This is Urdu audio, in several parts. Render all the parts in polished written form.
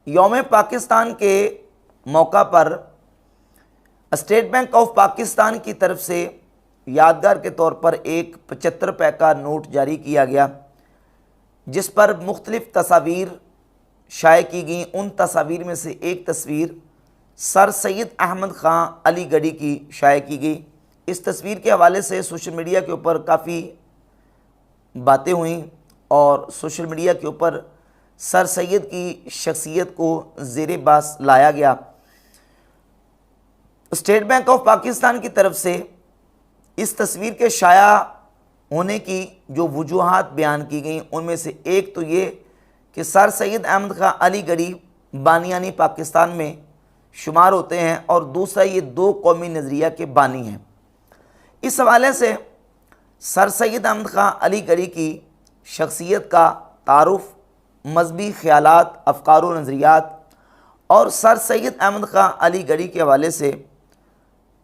یوم پاکستان کے موقع پر اسٹیٹ بینک آف پاکستان کی طرف سے یادگار کے طور پر ایک 75 روپے کا نوٹ جاری کیا گیا، جس پر مختلف تصاویر شائع کی گئیں۔ ان تصاویر میں سے ایک تصویر سر سید احمد خان علی گڑھی کی شائع کی گئی۔ اس تصویر کے حوالے سے سوشل میڈیا کے اوپر کافی باتیں ہوئیں اور سوشل میڈیا کے اوپر سر سید کی شخصیت کو زیر بحث لایا گیا۔ اسٹیٹ بینک آف پاکستان کی طرف سے اس تصویر کے شائع ہونے کی جو وجوہات بیان کی گئیں، ان میں سے ایک تو یہ کہ سر سید احمد خان علی گڑھی بانیانی پاکستان میں شمار ہوتے ہیں، اور دوسرا یہ دو قومی نظریہ کے بانی ہیں۔ اس حوالے سے سر سید احمد خان علی گڑھی کی شخصیت کا تعارف، مذہبی خیالات، افکار و نظریات، اور سر سید احمد خان علی گڑھی کے حوالے سے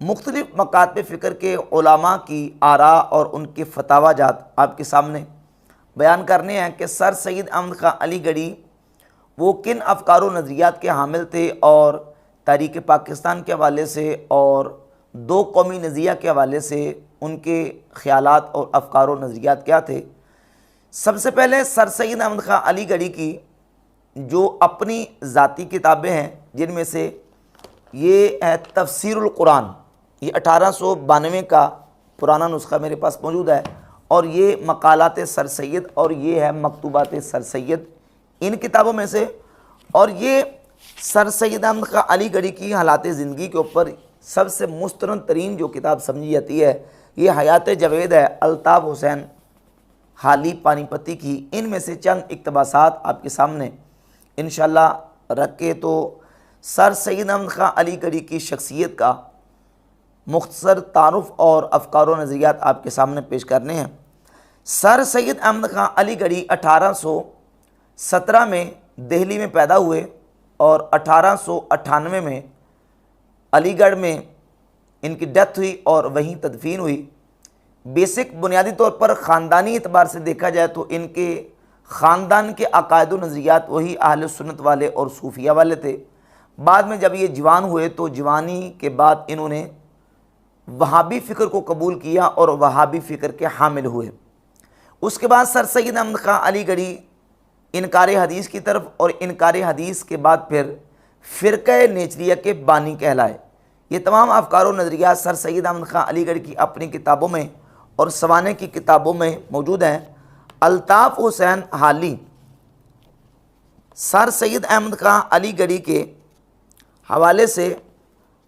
مختلف مکاتب فکر کے علماء کی آراء اور ان کے فتاوی جات آپ کے سامنے بیان کرنے ہیں کہ سر سید احمد خان علی گڑھی وہ کن افکار و نظریات کے حامل تھے، اور تحریک پاکستان کے حوالے سے اور دو قومی نظریہ کے حوالے سے ان کے خیالات اور افکار و نظریات کیا تھے۔ سب سے پہلے سر سید احمد خان علی گڑھی کی جو اپنی ذاتی کتابیں ہیں، جن میں سے یہ ہے تفسیر القرآن، یہ 1892 کا پرانا نسخہ میرے پاس موجود ہے، اور یہ مقالات سر سید، اور یہ ہے مکتوبات سر سید، ان کتابوں میں سے۔ اور یہ سر سید احمد خان علی گڑھی کی حالات زندگی کے اوپر سب سے مستند ترین جو کتاب سمجھی جاتی ہے، یہ حیات جاوید ہے، الطاف حسین حالی پانی پتی کی۔ ان میں سے چند اقتباسات آپ کے سامنے انشاءاللہ رکھ کے تو سر سید احمد خان علی گڑھی کی شخصیت کا مختصر تعارف اور افکار و نظریات آپ کے سامنے پیش کرنے ہیں۔ سر سید احمد خان علی گڑھی 1817 میں دہلی میں پیدا ہوئے، اور 1898 میں علی گڑھ میں ان کی ڈیتھ ہوئی اور وہیں تدفین ہوئی۔ بیسک بنیادی طور پر خاندانی اعتبار سے دیکھا جائے تو ان کے خاندان کے عقائد و نظریات وہی اہل سنت والے اور صوفیہ والے تھے۔ بعد میں جب یہ جوان ہوئے تو جوانی کے بعد انہوں نے وہابی فکر کو قبول کیا اور وہابی فکر کے حامل ہوئے۔ اس کے بعد سر سید احمد خان علی گڑھی انکار حدیث کی طرف، اور انکار حدیث کے بعد پھر فرقہ نیچریہ کے بانی کہلائے۔ یہ تمام افکار و نظریات سر سید احمد خان علی گڑھی کی اپنی کتابوں میں اور سوانح کی کتابوں میں موجود ہیں۔ الطاف حسین حالی سر سید احمد خان علی گڑھی کے حوالے سے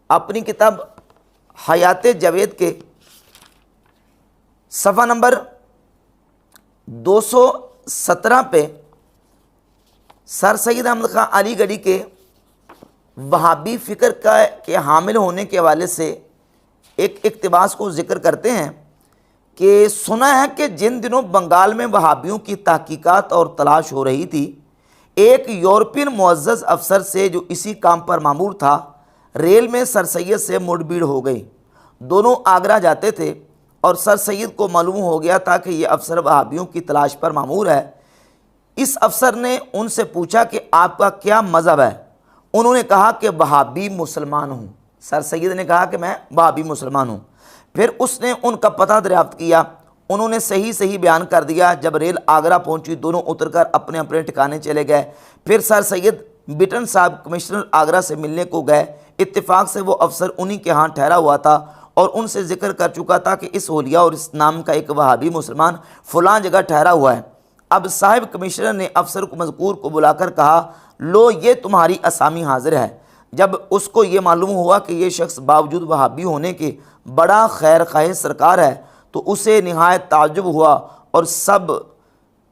اپنی کتاب حیات جاوید کے صفحہ نمبر 217 پہ سر سید احمد خان علی گڑھی کے وہابی فکر کے حامل ہونے کے حوالے سے ایک اقتباس کو ذکر کرتے ہیں کہ سنا ہے کہ جن دنوں بنگال میں وہابیوں کی تحقیقات اور تلاش ہو رہی تھی، ایک یورپین معزز افسر سے جو اسی کام پر مامور تھا، ریل میں سر سید سے مڑ بھیڑ ہو گئی۔ دونوں آگرہ جاتے تھے، اور سر سید کو معلوم ہو گیا تھا کہ یہ افسر وہابیوں کی تلاش پر مامور ہے۔ اس افسر نے ان سے پوچھا کہ آپ کا کیا مذہب ہے؟ انہوں نے کہا کہ وہابی مسلمان ہوں۔ سر سید نے کہا کہ میں وہابی مسلمان ہوں۔ پھر اس نے ان کا پتہ دریافت کیا، انہوں نے صحیح بیان کر دیا۔ جب ریل آگرہ پہنچی، دونوں اتر کر اپنے اپنے ٹھکانے چلے گئے۔ پھر سر سید بٹن صاحب کمشنر آگرہ سے ملنے کو گئے۔ اتفاق سے وہ افسر انہی کے ہاں ٹھہرا ہوا تھا، اور ان سے ذکر کر چکا تھا کہ اس حلیہ اور اس نام کا ایک وہابی مسلمان فلاں جگہ ٹھہرا ہوا ہے۔ اب صاحب کمشنر نے افسر کو مذکور کو بلا کر کہا، لو یہ تمہاری اسامی حاضر ہے۔ جب اس کو یہ معلوم ہوا کہ یہ شخص باوجود وہابی ہونے کے بڑا خیر خواہ سرکار ہے، تو اسے نہایت تعجب ہوا، اور سب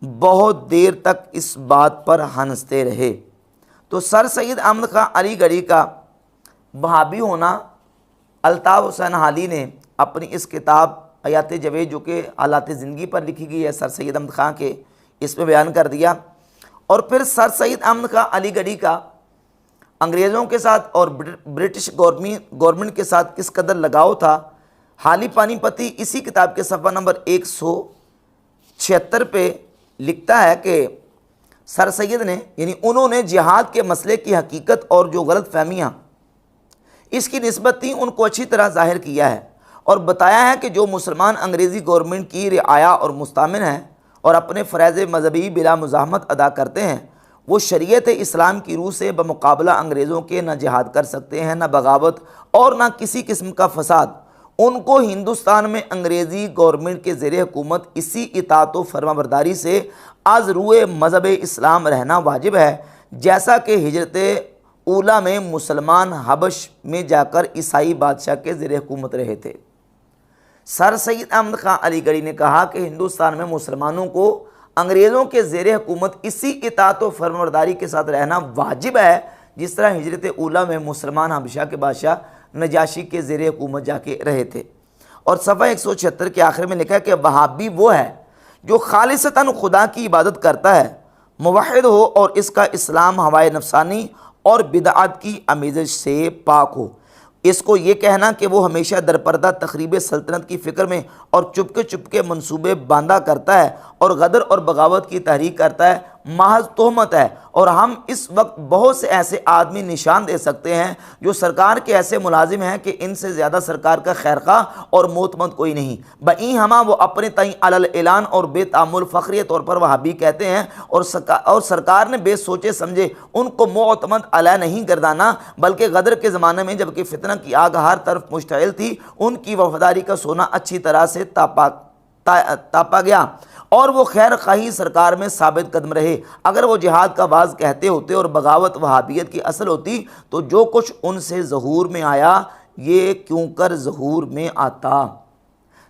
بہت دیر تک اس بات پر ہنستے رہے۔ تو سر سید احمد خان علی گڑھی کا وہابی ہونا الطاف حسین حالی نے اپنی اس کتاب حیات جاوید، جو کہ حالات زندگی پر لکھی گئی ہے سر سید احمد خان کے، اس میں بیان کر دیا۔ اور پھر سر سید احمد خان علی گڑھی کا انگریزوں کے ساتھ اور برٹش گورنمنٹ کے ساتھ کس قدر لگاؤ تھا، حالی پانی پتی اسی کتاب کے صفحہ نمبر 176 پہ لکھتا ہے کہ سر سید نے یعنی انہوں نے جہاد کے مسئلے کی حقیقت اور جو غلط فہمیاں اس کی نسبت تھیں ان کو اچھی طرح ظاہر کیا ہے اور بتایا ہے کہ جو مسلمان انگریزی گورنمنٹ کی رعایا اور مستعمر ہیں اور اپنے فرائض مذہبی بلا مزاحمت ادا کرتے ہیں، وہ شریعت اسلام کی روح سے بمقابلہ انگریزوں کے نہ جہاد کر سکتے ہیں، نہ بغاوت اور نہ کسی قسم کا فساد۔ ان کو ہندوستان میں انگریزی گورنمنٹ کے زیر حکومت اسی اطاعت و فرما برداری سے از روئے مذہب اسلام رہنا واجب ہے، جیسا کہ ہجرت اولیٰ میں مسلمان حبش میں جا کر عیسائی بادشاہ کے زیر حکومت رہے تھے۔ سر سید احمد خان علی گڑھی نے کہا کہ ہندوستان میں مسلمانوں کو انگریزوں کے زیر حکومت اسی اطاعت و فرمانبرداری کے ساتھ رہنا واجب ہے، جس طرح ہجرت اولیٰ میں مسلمان حبشہ کے بادشاہ نجاشی کے زیر حکومت جا کے رہے تھے۔ اور صفحہ 176 کے آخر میں لکھا ہے کہ وہابی وہ ہے جو خالصتاً خدا کی عبادت کرتا ہے، موحد ہو اور اس کا اسلام ہوائے نفسانی اور بدعات کی آمیزش سے پاک ہو۔ اس کو یہ کہنا کہ وہ ہمیشہ درپردہ تخریب سلطنت کی فکر میں اور چپکے منصوبے باندھا کرتا ہے اور غدر اور بغاوت کی تحریک کرتا ہے، محض تہمت ہے۔ اور ہم اس وقت بہت سے ایسے آدمی نشان دے سکتے ہیں جو سرکار کے ایسے ملازم ہیں کہ ان سے زیادہ سرکار کا خیرخواہ اور معتمد کوئی نہیں۔ بئیں ہمہ وہ اپنے تئیں علی اعلان اور بے تعمل فخری طور پر وہابی کہتے ہیں، اور سرکار نے بے سوچے سمجھے ان کو معتمد علیہ نہیں گردانا، بلکہ غدر کے زمانے میں جبکہ فتنہ کی آگ ہر طرف مشتعل تھی، ان کی وفاداری کا سونا اچھی طرح سے تاپا گیا اور وہ خیر خواہی سرکار میں ثابت قدم رہے۔ اگر وہ جہاد کا باز کہتے ہوتے اور بغاوت وہابیت کی اصل ہوتی تو جو کچھ ان سے ظہور میں آیا یہ کیوں کر ظہور میں آتا۔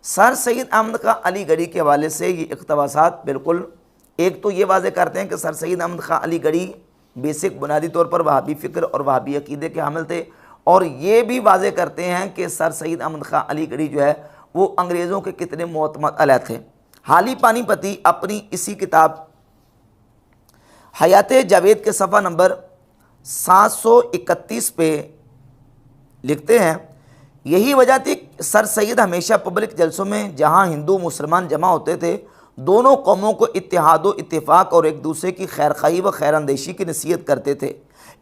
سر سید احمد خان علی گڑھی کے حوالے سے یہ اقتباسات بالکل ایک تو یہ واضح کرتے ہیں کہ سر سید احمد خان علی گڑھی بیسک بنیادی طور پر وہابی فکر اور وہابی عقیدے کے حامل تھے، اور یہ بھی واضح کرتے ہیں کہ سر سید احمد خان علی گڑھی جو ہے وہ انگریزوں کے کتنے معتمد علیہ تھے۔ حالی پانی پتی اپنی اسی کتاب حیات جاوید کے صفحہ نمبر 731 پہ لکھتے ہیں، یہی وجہ تھی سر سید ہمیشہ پبلک جلسوں میں جہاں ہندو مسلمان جمع ہوتے تھے دونوں قوموں کو اتحاد و اتفاق اور ایک دوسرے کی خیرخواہی و خیر اندیشی کی نصیحت کرتے تھے۔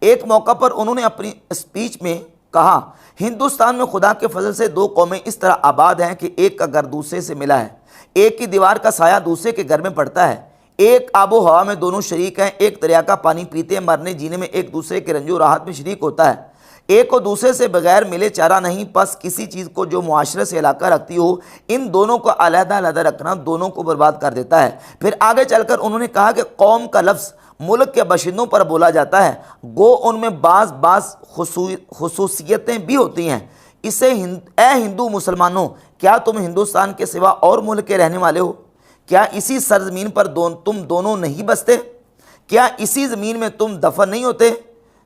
ایک موقع پر انہوں نے اپنی اسپیچ میں کہا، ہندوستان میں خدا کے فضل سے دو قومیں اس طرح آباد ہیں کہ ایک کا گھر دوسرے سے ملا ہے، ایک کی دیوار کا سایہ دوسرے کے گھر میں پڑتا ہے، ایک آب و ہوا میں دونوں شریک ہیں، ایک دریا کا پانی پیتے ہیں، مرنے جینے میں ایک دوسرے کے رنج و راحت میں شریک ہوتا ہے، ایک کو دوسرے سے بغیر ملے چارہ نہیں، پس کسی چیز کو جو معاشرے سے علاقہ رکھتی ہو ان دونوں کو علیحدہ علیحدہ رکھنا دونوں کو برباد کر دیتا ہے۔ پھر آگے چل کر انہوں نے کہا کہ قوم کا لفظ ملک کے باشندوں پر بولا جاتا ہے، گو ان میں بعض خصوصیتیں بھی ہوتی ہیں۔ اسے اے ہندو مسلمانوں، کیا تم ہندوستان کے سوا اور ملک کے رہنے والے ہو؟ کیا اسی سرزمین پر تم دونوں نہیں بستے؟ کیا اسی زمین میں تم دفن نہیں ہوتے؟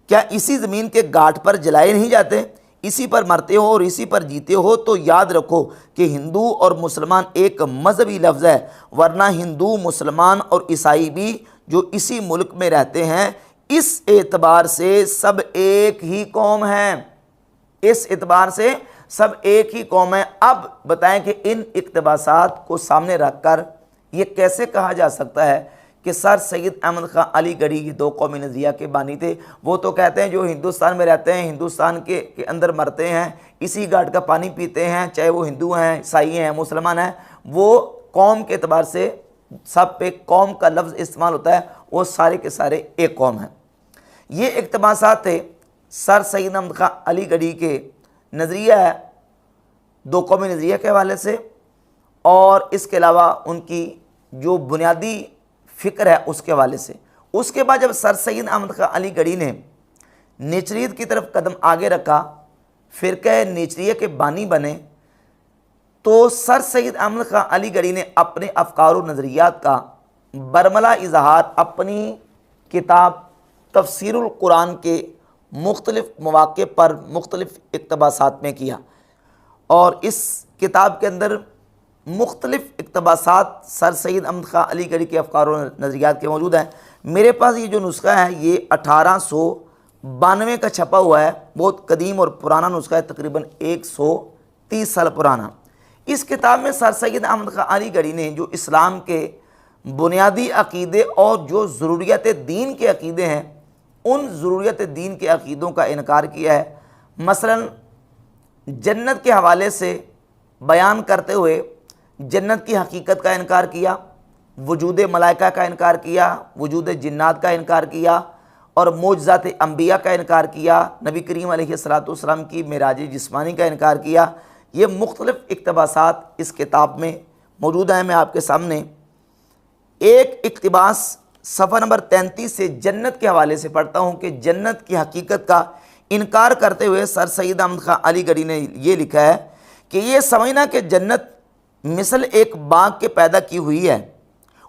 کیا اسی زمین کے گھاٹ پر جلائے نہیں جاتے؟ اسی پر مرتے ہو اور اسی پر جیتے ہو؟ تو یاد رکھو کہ ہندو اور مسلمان ایک مذہبی لفظ ہے، ورنہ ہندو مسلمان اور عیسائی بھی جو اسی ملک میں رہتے ہیں اس اعتبار سے سب ایک ہی قوم ہیں، اس اعتبار سے سب ایک ہی قوم ہے۔ اب بتائیں کہ ان اقتباسات کو سامنے رکھ کر یہ کیسے کہا جا سکتا ہے کہ سر سید احمد خان علی گڑھی یہ دو قومی نظریہ کے بانی تھے؟ وہ تو کہتے ہیں جو ہندوستان میں رہتے ہیں، ہندوستان کے اندر مرتے ہیں، اسی گھاٹ کا پانی پیتے ہیں، چاہے وہ ہندو ہیں، عیسائی ہیں، مسلمان ہیں، وہ قوم کے اعتبار سے سب پہ قوم کا لفظ استعمال ہوتا ہے، وہ سارے کے سارے ایک قوم ہیں۔ یہ اقتباسات تھے سر سید احمد خان علی گڑھی کے نظریہ ہے دو قومی نظریہ کے حوالے سے، اور اس کے علاوہ ان کی جو بنیادی فکر ہے اس کے حوالے سے۔ اس کے بعد جب سر سید احمد خان علی گڑھی نے نیچریت کی طرف قدم آگے رکھا، فرقہ نیچریہ کے بانی بنے، تو سر سید احمد خان علی گڑھی نے اپنے افکار و نظریات کا برملا اظہار اپنی کتاب تفسیر القرآن کے مختلف مواقع پر مختلف اقتباسات میں کیا، اور اس کتاب کے اندر مختلف اقتباسات سر سید احمد خان علی گڑھی کے افکار و نظریات کے موجود ہیں۔ میرے پاس یہ جو نسخہ ہے یہ 1892 کا چھپا ہوا ہے، بہت قدیم اور پرانا نسخہ ہے، تقریباً 130 سال پرانا۔ اس کتاب میں سر سید احمد خان علی گڑھی نے جو اسلام کے بنیادی عقیدے اور جو ضروریات دین کے عقیدے ہیں ان ضروریات دین کے عقیدوں کا انکار کیا ہے۔ مثلا جنت کے حوالے سے بیان کرتے ہوئے جنت کی حقیقت کا انکار کیا، وجود ملائکہ کا انکار کیا، وجود جنات کا انکار کیا، اور معجزات انبیاء کا انکار کیا، نبی کریم علیہ السلام کی معراج جسمانی کا انکار کیا۔ یہ مختلف اقتباسات اس کتاب میں موجود ہیں۔ میں آپ کے سامنے ایک اقتباس صفحہ نمبر 33 سے جنت کے حوالے سے پڑھتا ہوں کہ جنت کی حقیقت کا انکار کرتے ہوئے سر سید احمد خان علی گڑھی نے یہ لکھا ہے کہ یہ سمجھنا کہ جنت مثل ایک باغ کے پیدا کی ہوئی ہے،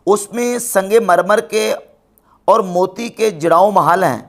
اس میں سنگ مرمر کے اور موتی کے جڑاؤ محل ہیں،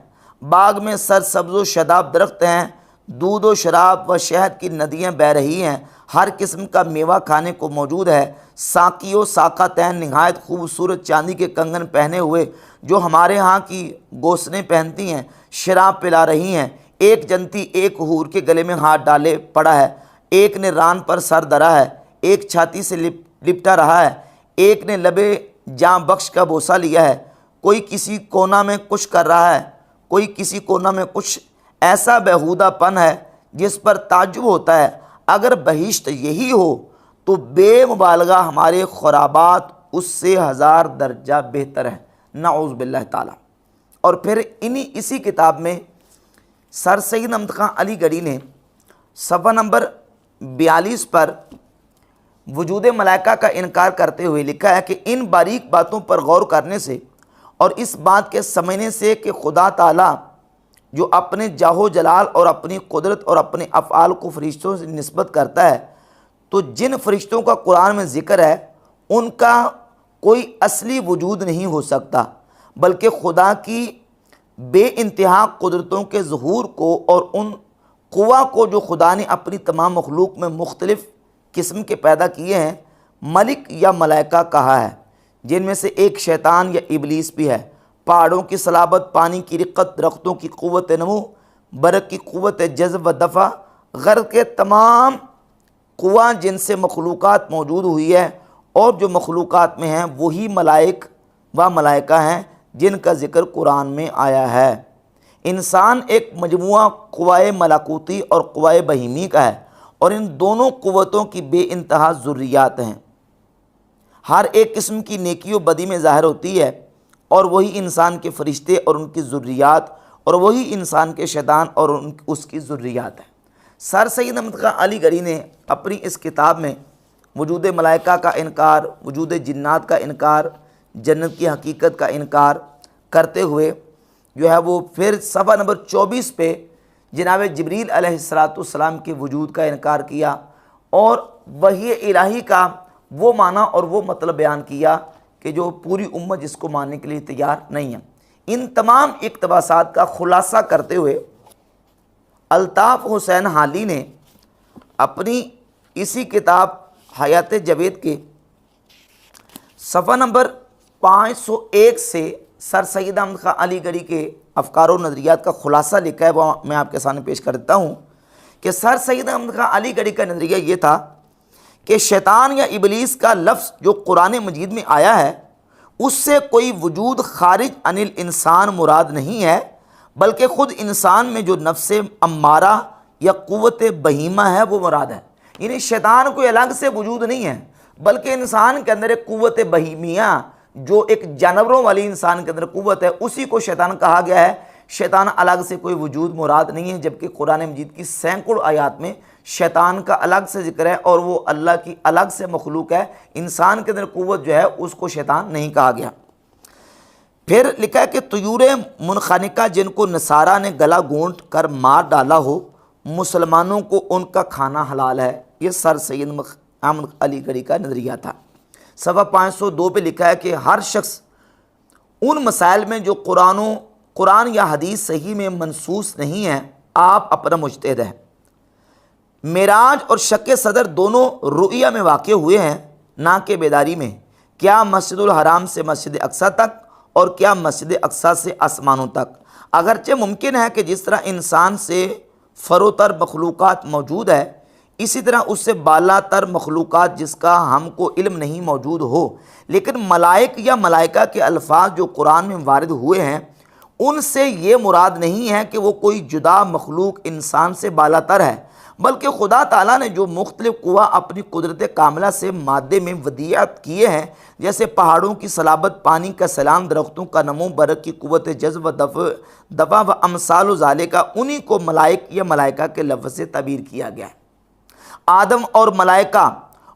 باغ میں سرسبز و شاداب درخت ہیں، دودھ و شراب و شہد کی ندیاں بہہ رہی ہیں، ہر قسم کا میوہ کھانے کو موجود ہے، ساقی و ساقاتین نہایت خوبصورت چاندی کے کنگن پہنے ہوئے جو ہمارے ہاں کی گوسنیں پہنتی ہیں شراب پلا رہی ہیں، ایک جنتی ایک حور کے گلے میں ہاتھ ڈالے پڑا ہے، ایک نے ران پر سر دھرا ہے، ایک چھاتی سے لپٹا رہا ہے، ایک نے لبے جاں بخش کا بوسہ لیا ہے، کوئی کسی کونا میں کچھ کر رہا ہے، کوئی کسی کونا میں کچھ ایسا بیہودہ پن ہے جس پر تعجب ہوتا ہے۔ اگر بہشت یہی ہو تو بے مبالغہ ہمارے خرابات اس سے 1000 درجہ بہتر ہے، نعوذ باللہ تعالی۔ اور پھر اسی کتاب میں سر سید احمد خان علی گڑھی نے صفحہ نمبر 42 پر وجود ملائکہ کا انکار کرتے ہوئے لکھا ہے کہ ان باریک باتوں پر غور کرنے سے اور اس بات کے سمجھنے سے کہ خدا تعالیٰ جو اپنے جاہ و جلال اور اپنی قدرت اور اپنے افعال کو فرشتوں سے نسبت کرتا ہے، تو جن فرشتوں کا قرآن میں ذکر ہے ان کا کوئی اصلی وجود نہیں ہو سکتا، بلکہ خدا کی بے انتہا قدرتوں کے ظہور کو اور ان قوا کو جو خدا نے اپنی تمام مخلوق میں مختلف قسم کے پیدا کیے ہیں ملک یا ملائکہ کہا ہے، جن میں سے ایک شیطان یا ابلیس بھی ہے۔ پہاڑوں کی صلابت، پانی کی رقت، درختوں کی قوت نمو، برق کی قوت جذب و دفع، غرق کے تمام قوا جن سے مخلوقات موجود ہوئی ہے اور جو مخلوقات میں ہیں وہی ملائک و ملائکہ ہیں جن کا ذکر قرآن میں آیا ہے۔ انسان ایک مجموعہ قوائے ملکوتی اور قوائے بہیمی کا ہے اور ان دونوں قوتوں کی بے انتہا ذریات ہیں، ہر ایک قسم کی نیکی و بدی میں ظاہر ہوتی ہے، اور وہی انسان کے فرشتے اور ان کی ذریات اور وہی انسان کے شیطان اور اس کی ذریات ہیں۔ سر سید احمد خان علی گڑھی نے اپنی اس کتاب میں وجود ملائکہ کا انکار، وجود جنات کا انکار، جنت کی حقیقت کا انکار کرتے ہوئے جو ہے وہ پھر صفحہ نمبر 24 پہ جناب جبریل علیہ السلام کے وجود کا انکار کیا اور وحی الہی کا وہ معنی اور وہ مطلب بیان کیا کہ جو پوری امت جس کو ماننے کے لیے تیار نہیں ہے۔ ان تمام اقتباسات کا خلاصہ کرتے ہوئے الطاف حسین حالی نے اپنی اسی کتاب حیات جاوید کے صفحہ نمبر 501 سے سر سید احمد خان علی گڑھی کے افکار و نظریات کا خلاصہ لکھا ہے، وہ میں آپ کے سامنے پیش کر دیتا ہوں کہ سر سید احمد خان علی گڑھی کا نظریہ یہ تھا کہ شیطان یا ابلیس کا لفظ جو قرآن مجید میں آیا ہے اس سے کوئی وجود خارج عن الانسان مراد نہیں ہے، بلکہ خود انسان میں جو نفس امارہ یا قوت بہیمہ ہے وہ مراد ہے۔ یعنی شیطان کوئی الگ سے وجود نہیں ہے، بلکہ انسان کے اندر ایک قوت بہیمیہ جو ایک جانوروں والی انسان کے اندر قوت ہے اسی کو شیطان کہا گیا ہے۔ شیطان الگ سے کوئی وجود مراد نہیں ہے، جبکہ قرآن مجید کی سینکڑوں آیات میں شیطان کا الگ سے ذکر ہے اور وہ اللہ کی الگ سے مخلوق ہے۔ انسان کے اندر قوت جو ہے اس کو شیطان نہیں کہا گیا۔ پھر لکھا ہے کہ طیور منخنقہ جن کو نصارہ نے گلا گھونٹ کر مار ڈالا ہو، مسلمانوں کو ان کا کھانا حلال ہے۔ یہ سر سید احمد علی گڑھی کا نظریہ تھا۔ صفحہ 502 پہ لکھا ہے کہ ہر شخص ان مسائل میں جو قرآن یا حدیث صحیح میں منصوص نہیں ہیں آپ اپنا مجتہد ہے۔ معراج اور شق صدر دونوں رؤیا میں واقع ہوئے ہیں، نہ کہ بیداری میں۔ کیا مسجد الحرام سے مسجد اقصیٰ تک اور کیا مسجد اقصیٰ سے آسمانوں تک۔ اگرچہ ممکن ہے کہ جس طرح انسان سے فروتر مخلوقات موجود ہے، اسی طرح اس سے بالا تر مخلوقات جس کا ہم کو علم نہیں موجود ہو، لیکن ملائک یا ملائکہ کے الفاظ جو قرآن میں وارد ہوئے ہیں ان سے یہ مراد نہیں ہے کہ وہ کوئی جدا مخلوق انسان سے بالا تر ہے، بلکہ خدا تعالیٰ نے جو مختلف قوا اپنی قدرت کاملہ سے مادے میں ودیعت کیے ہیں، جیسے پہاڑوں کی صلابت، پانی کا سیلان، درختوں کا نمو، برق کی قوت جذب و دفع و امثال و ذالکہ، انہی کو ملائک یا ملائکہ کے لفظ سے تعبیر کیا گیا ہے۔ آدم اور ملائکہ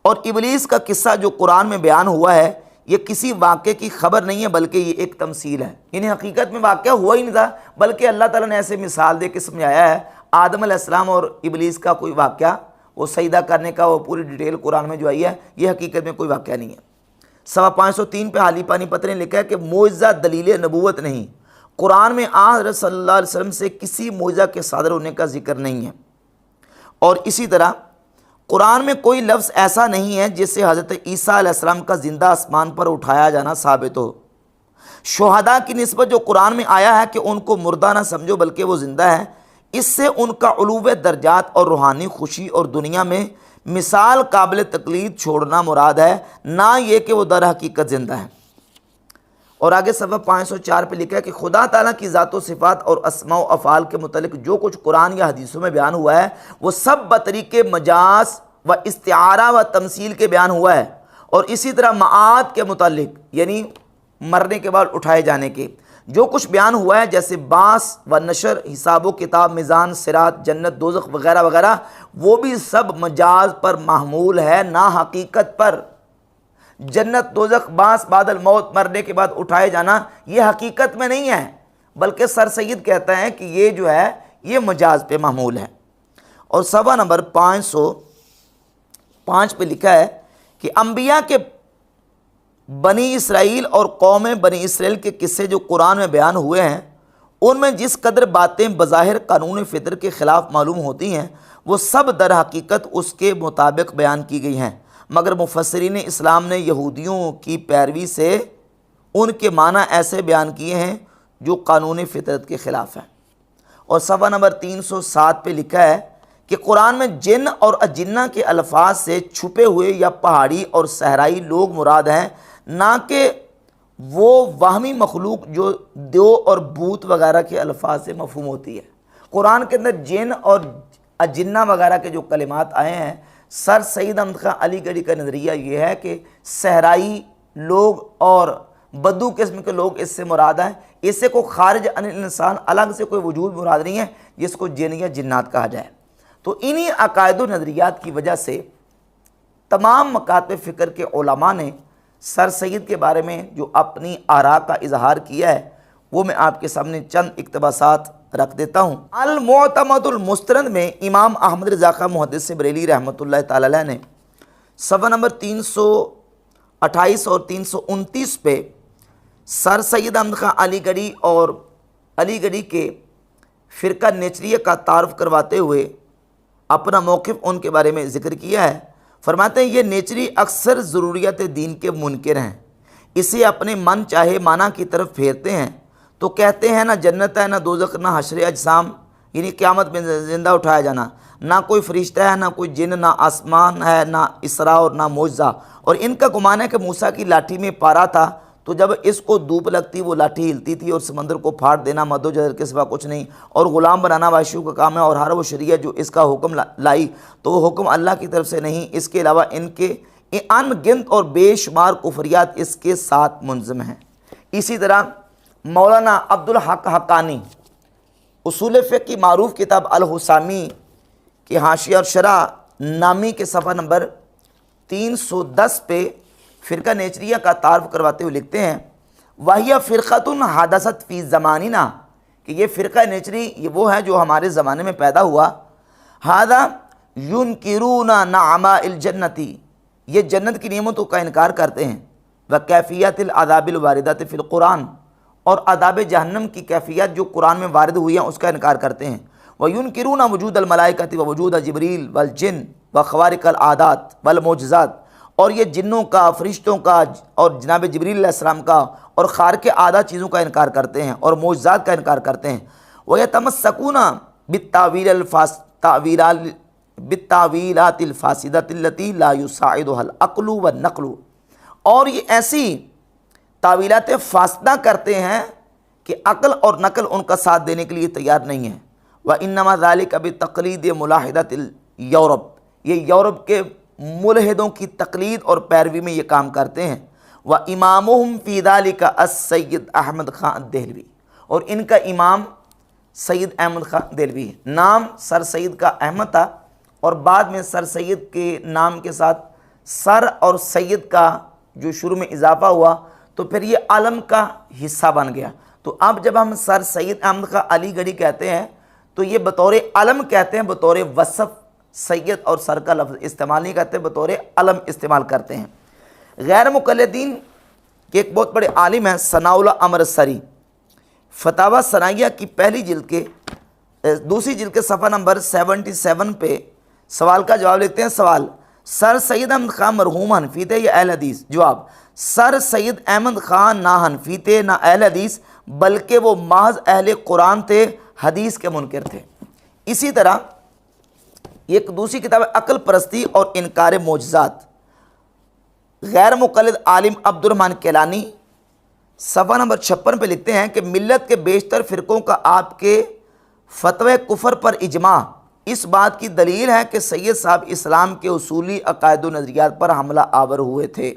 اور ابلیس کا قصہ جو قرآن میں بیان ہوا ہے یہ کسی واقعے کی خبر نہیں ہے، بلکہ یہ ایک تمثیل ہے، یعنی حقیقت میں واقعہ ہوا ہی نہیں تھا، بلکہ اللہ تعالیٰ نے ایسے مثال دے کے سمجھایا ہے۔ آدم علیہ السلام اور ابلیس کا کوئی واقعہ، وہ سجدہ کرنے کا وہ پوری ڈیٹیل قرآن میں جو آئی ہے، یہ حقیقت میں کوئی واقعہ نہیں ہے۔ 503 پہ حالی پانی پتر نے لکھا ہے کہ معجزہ دلیل نبوت نہیں، قرآن میں حضرت صلی اللہ علیہ وسلم سے کسی معجزہ کے صادر ہونے کا ذکر نہیں ہے، اور اسی طرح قرآن میں کوئی لفظ ایسا نہیں ہے جس سے حضرت عیسیٰ علیہ السلام کا زندہ آسمان پر اٹھایا جانا ثابت ہو۔ شہداء کی نسبت جو قرآن میں آیا ہے کہ ان کو مردہ نہ سمجھو بلکہ وہ زندہ ہے، اس سے ان کا علو درجات اور روحانی خوشی اور دنیا میں مثال قابل تقلید چھوڑنا مراد ہے، نہ یہ کہ وہ در حقیقت زندہ ہے۔ اور آگے صفحہ 504 پہ لکھا ہے کہ خدا تعالیٰ کی ذات و صفات اور اسماء و افعال کے متعلق جو کچھ قرآن یا حدیثوں میں بیان ہوا ہے وہ سب بطریق مجاز و استعارہ و تمثیل کے بیان ہوا ہے، اور اسی طرح معاد کے متعلق یعنی مرنے کے بعد اٹھائے جانے کے جو کچھ بیان ہوا ہے، جیسے بعث و نشر، حساب و کتاب، میزان، صراط، جنت، دوزخ وغیرہ وغیرہ، وہ بھی سب مجاز پر محمول ہے، نہ حقیقت پر۔ جنت، دوزخ، بعث بعد الموت، مرنے کے بعد اٹھائے جانا، یہ حقیقت میں نہیں ہے، بلکہ سر سید کہتا ہے کہ یہ جو ہے یہ مجاز پہ محمول ہے۔ اور صفحہ نمبر 505 پہ لکھا ہے کہ انبیاء کے بنی اسرائیل اور قوم بنی اسرائیل کے قصے جو قرآن میں بیان ہوئے ہیں ان میں جس قدر باتیں بظاہر قانون فطر کے خلاف معلوم ہوتی ہیں وہ سب در حقیقت اس کے مطابق بیان کی گئی ہیں، مگر مفسرین اسلام نے یہودیوں کی پیروی سے ان کے معنی ایسے بیان کیے ہیں جو قانون فطرت کے خلاف ہیں۔ اور صفحہ نمبر 307 پہ لکھا ہے کہ قرآن میں جن اور اجنہ کے الفاظ سے چھپے ہوئے یا پہاڑی اور صحرائی لوگ مراد ہیں، نہ کہ وہ وہمی مخلوق جو دیو اور بھوت وغیرہ کے الفاظ سے مفہوم ہوتی ہے۔ قرآن کے اندر جن اور اجنہ وغیرہ کے جو کلمات آئے ہیں، سر سید احمد خان علی گڑھی کا نظریہ یہ ہے کہ صحرائی لوگ اور بدو قسم کے لوگ اس سے مراد ہیں، اس سے کوئی خارج عن انسان الگ سے کوئی وجود مراد نہیں ہے جس کو جن یا جنات کہا جائے۔ تو انہی عقائد و نظریات کی وجہ سے تمام مکاتب فکر کے علماء نے سر سید کے بارے میں جو اپنی آراء کا اظہار کیا ہے وہ میں آپ کے سامنے چند اقتباسات رکھ دیتا ہوں۔ المعتمد المستند میں امام احمد رضا خان محدث بریلی رحمۃ اللہ تعالی علیہ نے صفحہ نمبر 328 اور 329 پہ سر سید احمد خان علی گڑھی اور علی گڑھی کے فرقہ نیچریہ کا تعارف کرواتے ہوئے اپنا موقف ان کے بارے میں ذکر کیا ہے۔ فرماتے ہیں یہ نیچری اکثر ضروریات دین کے منکر ہیں، اسے اپنے من چاہے معنی کی طرف پھیرتے ہیں تو کہتے ہیں نہ جنت ہے، نہ دوزخ، نہ حشر اجسام یعنی قیامت میں زندہ اٹھایا جانا، نہ کوئی فرشتہ ہے، نہ کوئی جن، نہ آسمان ہے، نہ اسراء اور نہ معجزہ۔ اور ان کا گمان ہے کہ موسیٰ کی لاٹھی میں پارا تھا تو جب اس کو دھوپ لگتی وہ لاٹھی ہلتی تھی، اور سمندر کو پھاڑ دینا مد و جزر کے سوا کچھ نہیں، اور غلام بنانا وحشیوں کا کام ہے، اور ہر وہ شریعت جو اس کا حکم لائی تو وہ حکم اللہ کی طرف سے نہیں، اس کے علاوہ ان کے ان گنت اور بے شمار کفریات اس کے ساتھ منظم ہیں۔ اسی طرح مولانا عبدالحق حقانی اصول فقہ کی معروف کتاب الحسامی کے حاشیہ اور شرح نامی کے صفحہ نمبر 310 پہ فرقہ نیچریہ کا تعارف کرواتے ہوئے لکھتے ہیں وَهِيَ فِرْقَةٌ حَدَثَتْ فِي زَمَانِنَا کہ یہ فرقہ نیچری یہ وہ ہے جو ہمارے زمانے میں پیدا ہوا۔ هَذَا يُنْكِرُونَ نَعْمَاءِ الْجَنَّةِ یہ جنت کی نعمتوں کا انکار کرتے ہیں، وَكَيْفِيَّةِ الْعَذَابِ الْوَارِدَةِ فِي الْقُرْآنِ اور عذاب جہنم کی کیفیت جو قرآن میں وارد ہوئی ہیں اس کا انکار کرتے ہیں۔ وَيُنْكِرُونَ وُجُودَ الْمَلَائِكَةِ وَوُجُودَ جِبْرِيلَ وَالْجِنِّ وَخَوَارِقَ الْعَادَاتِ وَالْمُعْجِزَاتِ اور یہ جنوں کا، فرشتوں کا اور جناب جبریل علیہ السلام کا اور خارق عادات چیزوں کا انکار کرتے ہیں اور معجزات کا انکار کرتے ہیں۔ وَيَتَمَسَّكُونَ بِالتَّأْوِيلِ بالتاویلات الفاسدۃ التی لا یساعدها العقل والنقل، اور یہ ایسی تعویلات فاسدہ کرتے ہیں کہ عقل اور نقل ان کا ساتھ دینے کے لیے تیار نہیں ہے۔ وَإِنَّمَا ذَلِكَ بِتَقْلِيدِ مُلَاحِدَةِ الْيَوْرَب، یہ یورپ کے ملحدوں کی تقلید اور پیروی میں یہ کام کرتے ہیں۔ وَإِمَامُهُمْ فِي ذَلِكَ السید احمد خان دہلوی، اور ان کا امام سید احمد خان دہلوی ہے۔ نام سر سید کا احمد تھا، اور بعد میں سر سید کے نام کے ساتھ سر اور سید کا جو شروع میں اضافہ ہوا تو پھر یہ علم کا حصہ بن گیا۔ تو اب جب ہم سر سید احمد خان علی گڑھی کہتے ہیں تو یہ بطور علم کہتے ہیں، بطور وصف سید اور سر کا لفظ استعمال نہیں کرتے، بطور علم استعمال کرتے ہیں۔ غیر مقلدین کے ایک بہت بڑے عالم ہیں ثناء اللہ امرتسری، فتاوی ثنائیہ کی پہلی جلد کے دوسری جلد کے صفحہ نمبر 77 پہ سوال کا جواب لکھتے ہیں۔ سوال: سر سید احمد خان مرحوم حنفی تھے یا اہل حدیث؟ جواب: سر سید احمد خان نہ حنفی تھے نہ اہل حدیث، بلکہ وہ محض اہل قرآن تھے، حدیث کے منکر تھے۔ اسی طرح ایک دوسری کتاب ہے عقل پرستی اور انکار معجزات، غیر مقلد عالم عبد الرحمن کیلانی صفحہ نمبر 56 پہ لکھتے ہیں کہ ملت کے بیشتر فرقوں کا آپ کے فتوی کفر پر اجماع اس بات کی دلیل ہے کہ سید صاحب اسلام کے اصولی عقائد و نظریات پر حملہ آور ہوئے تھے۔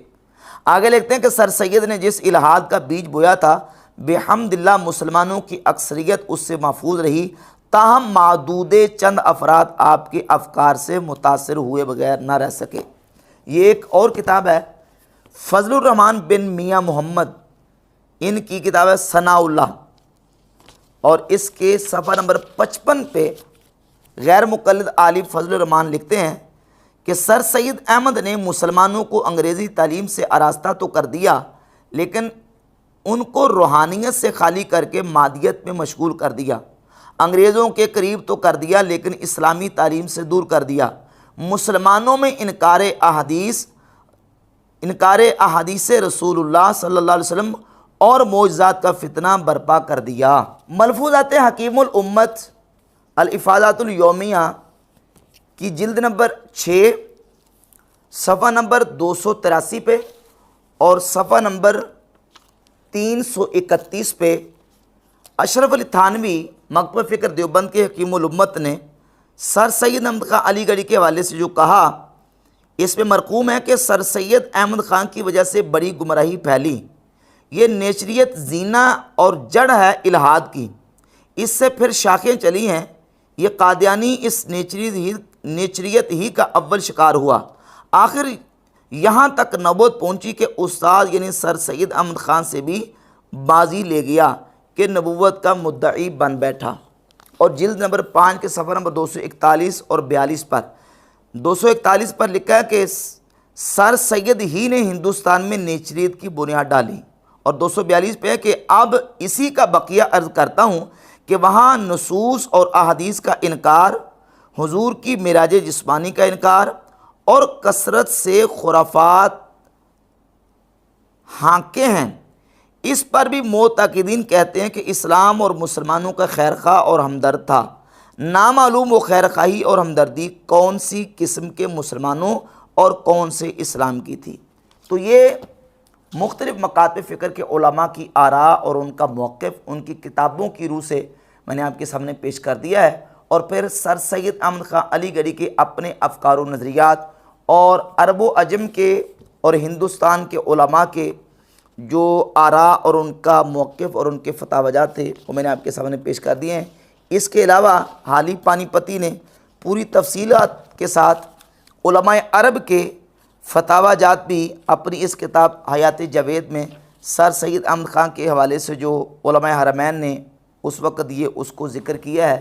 آگے لکھتے ہیں کہ سر سید نے جس الحاد کا بیج بویا تھا بحمد اللہ مسلمانوں کی اکثریت اس سے محفوظ رہی، تاہم معدود چند افراد آپ کے افکار سے متاثر ہوئے بغیر نہ رہ سکے۔ یہ ایک اور کتاب ہے فضل الرحمن بن میاں محمد، ان کی کتاب ہے ثناء اللہ، اور اس کے صفحہ نمبر 55 پہ غیر مقلد عالم فضل الرحمن لکھتے ہیں کہ سر سید احمد نے مسلمانوں کو انگریزی تعلیم سے آراستہ تو کر دیا، لیکن ان کو روحانیت سے خالی کر کے مادیت میں مشغول کر دیا۔ انگریزوں کے قریب تو کر دیا لیکن اسلامی تعلیم سے دور کر دیا۔ مسلمانوں میں انکار احادیث رسول اللہ صلی اللہ علیہ وسلم اور معجزات کا فتنہ برپا کر دیا۔ ملفوظات حکیم الامت الافادات الیومیہ کی جلد نمبر 6 صفحہ نمبر 283 پہ اور صفحہ نمبر 331 پہ اشرف علی تھانوی مکتبہ فکر دیوبند کے حکیم الامت نے سر سید احمد خان علی گڑھی کے حوالے سے جو کہا، اس میں مرقوم ہے کہ سر سید احمد خان کی وجہ سے بڑی گمراہی پھیلی۔ یہ نیچریت زینہ اور جڑ ہے الہاد کی، اس سے پھر شاخیں چلی ہیں۔ یہ قادیانی اس نیچریت ہی کا اول شکار ہوا۔ آخر یہاں تک نوبت پہنچی کہ استاد یعنی سر سید احمد خان سے بھی بازی لے گیا کہ نبوت کا مدعی بن بیٹھا۔ اور جلد نمبر 5 کے صفحہ نمبر 241 اور 42 پر 241 پر لکھا ہے کہ سر سید ہی نے ہندوستان میں نیچریت کی بنیاد ڈالی، اور 242 پہ ہے کہ اب اسی کا بقیہ عرض کرتا ہوں کہ وہاں نصوص اور احادیث کا انکار، حضور کی معراج جسمانی کا انکار اور کثرت سے خرافات ہانکے ہیں۔ اس پر بھی معتقدین کہتے ہیں کہ اسلام اور مسلمانوں کا خیر خواہ اور ہمدرد تھا۔ نامعلوم وہ خیر خواہی اور ہمدردی کون سی قسم کے مسلمانوں اور کون سے اسلام کی تھی۔ تو یہ مختلف مکاتب فکر کے علماء کی آراء اور ان کا موقف ان کی کتابوں کی روح سے میں نے آپ کے سامنے پیش کر دیا ہے، اور پھر سر سید احمد خان علی گڑھی کے اپنے افکار و نظریات اور عرب و عجم کے اور ہندوستان کے علماء کے جو آراء اور ان کا موقف اور ان کے فتاوی جات تھے وہ میں نے آپ کے سامنے پیش کر دیے ہیں۔ اس کے علاوہ حالی پانی پتی نے پوری تفصیلات کے ساتھ علماء عرب کے فتاوی جات بھی اپنی اس کتاب حیات جاوید میں سر سید احمد خان کے حوالے سے جو علماء حرمین نے اس وقت یہ اس کو ذکر کیا ہے۔